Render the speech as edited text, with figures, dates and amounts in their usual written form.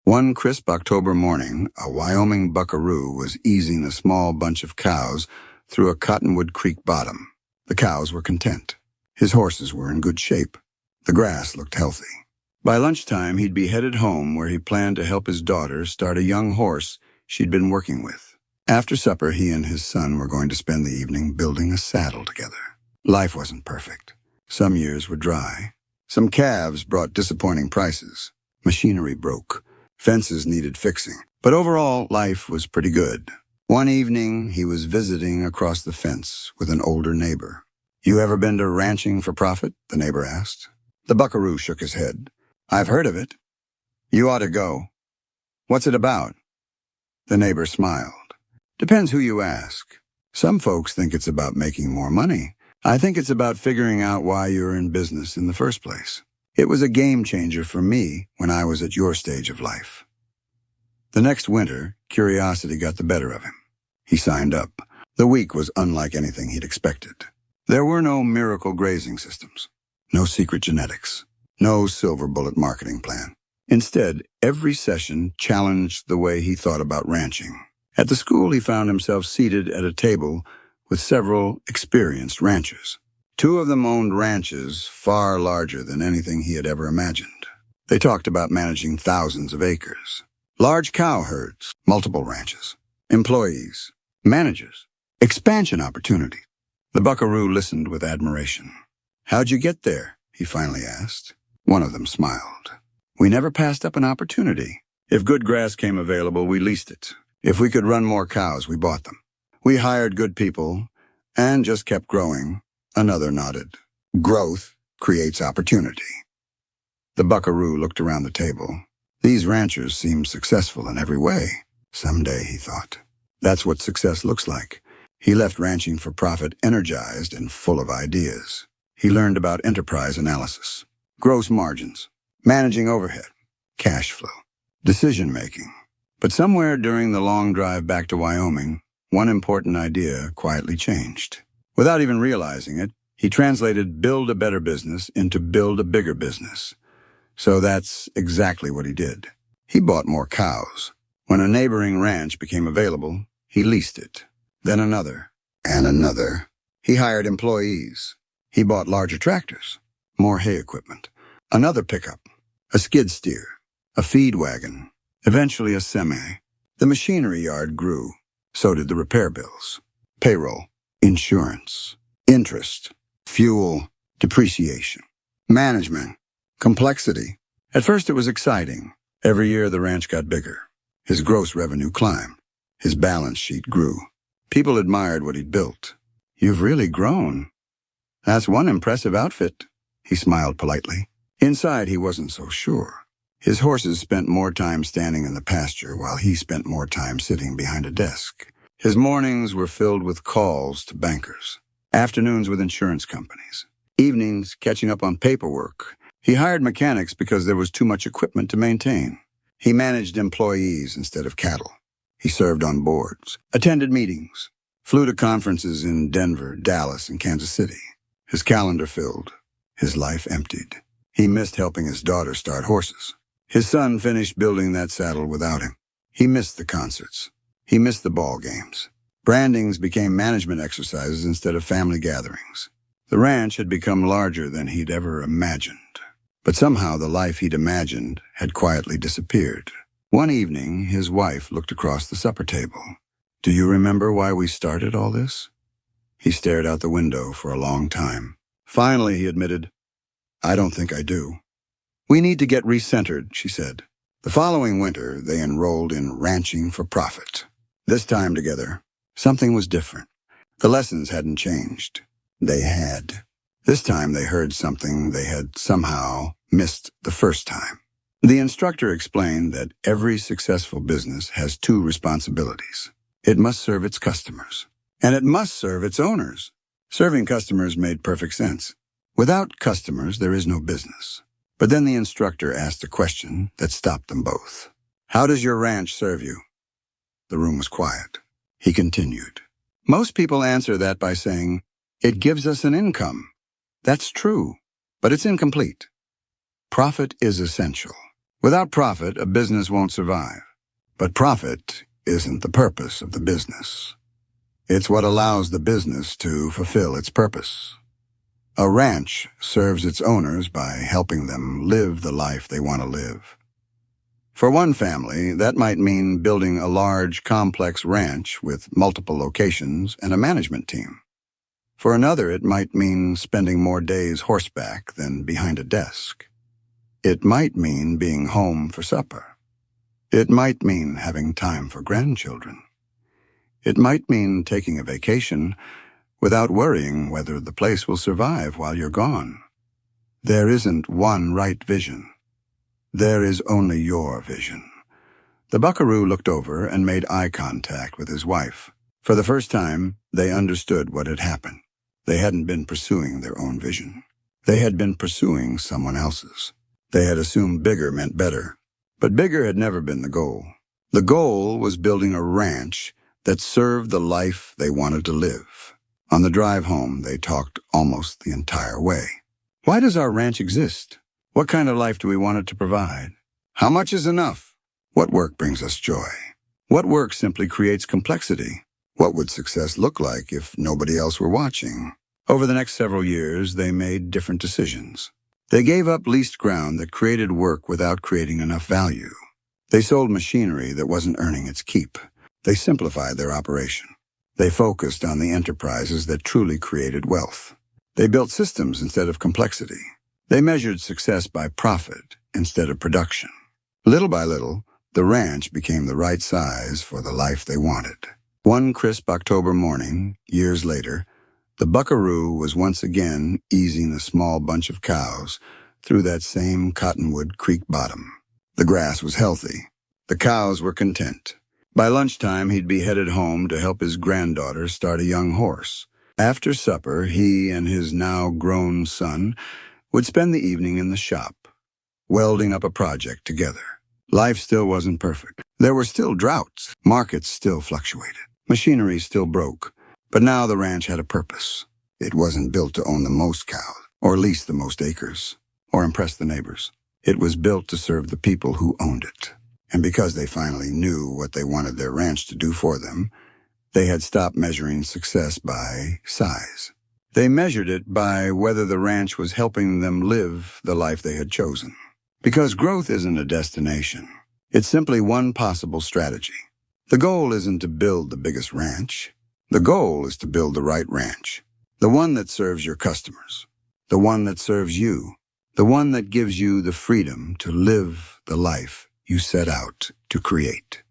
One crisp October morning, a Wyoming Buckaroo was easing a small bunch of cows through a cottonwood creek bottom. The cows were content. His horses were in good shape. The grass looked healthy. By lunchtime, he'd be headed home where he planned to help his daughter start a young horse she'd been working with. After supper, he and his son were going to spend the evening building a saddle together. Life wasn't perfect. Some years were dry. Some calves brought disappointing prices. Machinery broke. Fences needed fixing. But overall, life was pretty good. One evening, he was visiting across the fence with an older neighbor. "You ever been to ranching for profit?" the neighbor asked. The buckaroo shook his head. "I've heard of it." "You ought to go." "What's it about?" The neighbor smiled. "Depends who you ask. Some folks think it's about making more money. I think it's about figuring out why you're in business in the first place. It was a game changer for me when I was at your stage of life." The next winter, curiosity got the better of him. He signed up. The week was unlike anything he'd expected. There were no miracle grazing systems, no secret genetics, no silver bullet marketing plan. Instead, every session challenged the way he thought about ranching. At the school, he found himself seated at a table with several experienced ranchers. Two of them owned ranches far larger than anything he had ever imagined. They talked about managing thousands of acres, large cow herds, multiple ranches, employees, managers, expansion opportunity. The buckaroo listened with admiration. "How'd you get there?" he finally asked. One of them smiled. "We never passed up an opportunity. If good grass came available, we leased it. If we could run more cows, we bought them. We hired good people and just kept growing." Another nodded. "Growth creates opportunity." The buckaroo looked around the table. These ranchers seemed successful in every way. Someday, he thought. That's what success looks like. He left ranching for profit energized and full of ideas. He learned about enterprise analysis, gross margins, managing overhead, cash flow, decision-making. But somewhere during the long drive back to Wyoming, one important idea quietly changed. Without even realizing it, he translated build a better business into build a bigger business. So that's exactly what he did. He bought more cows. When a neighboring ranch became available, he leased it. Then another, and another. He hired employees. He bought larger tractors, more hay equipment, another pickup, a skid steer, a feed wagon, eventually a semi. The machinery yard grew. So did the repair bills, payroll, insurance, interest, fuel, depreciation, management, complexity. At first it was exciting. Every year the ranch got bigger. His gross revenue climbed. His balance sheet grew. People admired what he'd built. "You've really grown." "That's one impressive outfit." He smiled politely. Inside he wasn't so sure. His horses spent more time standing in the pasture while he spent more time sitting behind a desk. His mornings were filled with calls to bankers, afternoons with insurance companies, evenings catching up on paperwork. He hired mechanics because there was too much equipment to maintain. He managed employees instead of cattle. He served on boards, attended meetings, flew to conferences in Denver, Dallas, and Kansas City. His calendar filled, his life emptied. He missed helping his daughter start horses. His son finished building that saddle without him. He missed the concerts. He missed the ball games. Brandings became management exercises instead of family gatherings. The ranch had become larger than he'd ever imagined. But somehow the life he'd imagined had quietly disappeared. One evening, his wife looked across the supper table. "Do you remember why we started all this?" He stared out the window for a long time. Finally, he admitted, "I don't think I do." "We need to get recentered," she said. The following winter, they enrolled in ranching for profit. This time together, something was different. The lessons hadn't changed. They had. This time they heard something they had somehow missed the first time. The instructor explained that every successful business has two responsibilities. It must serve its customers, and it must serve its owners. Serving customers made perfect sense. Without customers, there is no business. But then the instructor asked a question that stopped them both. "How does your ranch serve you?" The room was quiet. He continued. "Most people answer that by saying, 'It gives us an income.' That's true, but it's incomplete. Profit is essential. Without profit, a business won't survive. But profit isn't the purpose of the business. It's what allows the business to fulfill its purpose. A ranch serves its owners by helping them live the life they want to live. For one family, that might mean building a large, complex ranch with multiple locations and a management team. For another, it might mean spending more days horseback than behind a desk. It might mean being home for supper. It might mean having time for grandchildren. It might mean taking a vacation without worrying whether the place will survive while you're gone. There isn't one right vision. There is only your vision. The buckaroo looked over and made eye contact with his wife. For the first time, they understood what had happened. They hadn't been pursuing their own vision. They had been pursuing someone else's. They had assumed bigger meant better. But bigger had never been the goal. The goal was building a ranch that served the life they wanted to live. On the drive home, they talked almost the entire way. Why does our ranch exist? What kind of life do we want it to provide? How much is enough? What work brings us joy? What work simply creates complexity? What would success look like if nobody else were watching? Over the next several years, they made different decisions. They gave up leased ground that created work without creating enough value. They sold machinery that wasn't earning its keep. They simplified their operation. They focused on the enterprises that truly created wealth. They built systems instead of complexity. They measured success by profit instead of production. Little by little, the ranch became the right size for the life they wanted. One crisp October morning, years later, the buckaroo was once again easing a small bunch of cows through that same cottonwood creek bottom. The grass was healthy. The cows were content. By lunchtime, he'd be headed home to help his granddaughter start a young horse. After supper, he and his now grown son would spend the evening in the shop, welding up a project together. Life still wasn't perfect. There were still droughts. Markets still fluctuated. Machinery still broke. But now the ranch had a purpose. It wasn't built to own the most cows, or lease the most acres, or impress the neighbors. It was built to serve the people who owned it. And because they finally knew what they wanted their ranch to do for them, they had stopped measuring success by size. They measured it by whether the ranch was helping them live the life they had chosen. Because growth isn't a destination. It's simply one possible strategy. The goal isn't to build the biggest ranch. The goal is to build the right ranch. The one that serves your customers. The one that serves you. The one that gives you the freedom to live the life you set out to create.